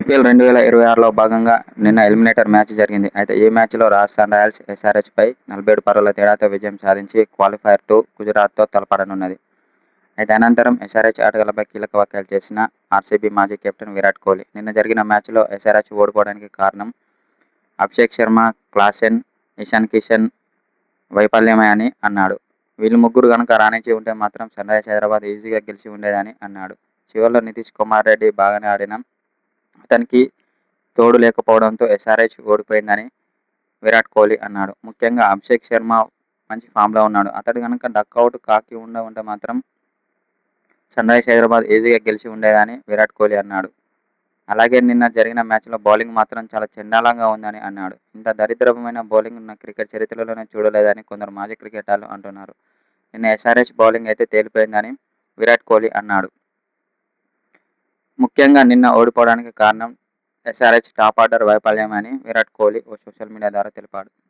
IPL 2026లో భాగంగా నిన్న eliminator match జరిగింది. అయితే ఈ మ్యాచ్లో రాజస్థాన్ రాయల్స్ ఎస్ఆర్హెచ్పై 47 పరుగుల తేడాతో విజయం సాధించి క్వాలిఫైర్ 2 గుజరాత్తో తలపడనున్నది. అయితే అనంతరం ఎస్ఆర్హెచ్ ఆటగాళ్లపై కీలక వ్యాఖ్యలు చేసిన ఆర్సీబీ మాజీ కెప్టెన్ విరాట్ కోహ్లీ నిన్న జరిగిన మ్యాచ్లో ఎస్ఆర్హెచ్ ఓడిపోవడానికి కారణం అభిషేక్ శర్మ, క్లాసెన్, ఇషాన్ కిషన్ వైఫల్యమే అని అన్నాడు. వీళ్ళు ముగ్గురు గనుక రాణించి ఉంటే మాత్రం సన్రైజర్స్ హైదరాబాద్ ఈజీగా గెలిచి ఉండేదని అన్నాడు. చివర్లో నితీష్ కుమార్ రెడ్డి బాగానే ఆడినా అతనికి తోడు లేకపోవడంతో ఎస్ఆర్హెచ్ ఓడిపోయిందని విరాట్ కోహ్లీ అన్నాడు. ముఖ్యంగా అభిషేక్ శర్మ మంచి ఫామ్లో ఉన్నాడు. అతడు గనుక డకౌట్ కాకి ఉంటే మాత్రం సన్రైజర్స్ హైదరాబాద్ ఈజీగా గెలిచి ఉండేదని విరాట్ కోహ్లీ అన్నాడు. అలాగే నిన్న జరిగిన మ్యాచ్లో బౌలింగ్ మాత్రం చాలా చెండాలంగా ఉందని అన్నాడు. ఇంత దరిద్రమైన బౌలింగ్ క్రికెట్ చరిత్రలోనే చూడలేదని కొందరు మాజీ క్రికెటర్లు అంటున్నారు. నిన్న ఎస్ఆర్హెచ్ బౌలింగ్ అయితే తేలిపోయిందని విరాట్ కోహ్లీ అన్నాడు. ముఖ్యంగా నిన్న ఓడిపోవడానికి కారణం ఎస్ఆర్హెచ్ టాప్ ఆర్డర్ వైఫల్యమే అని విరాట్ కోహ్లీ ఓ సోషల్ మీడియా ద్వారా తెలిపాడు.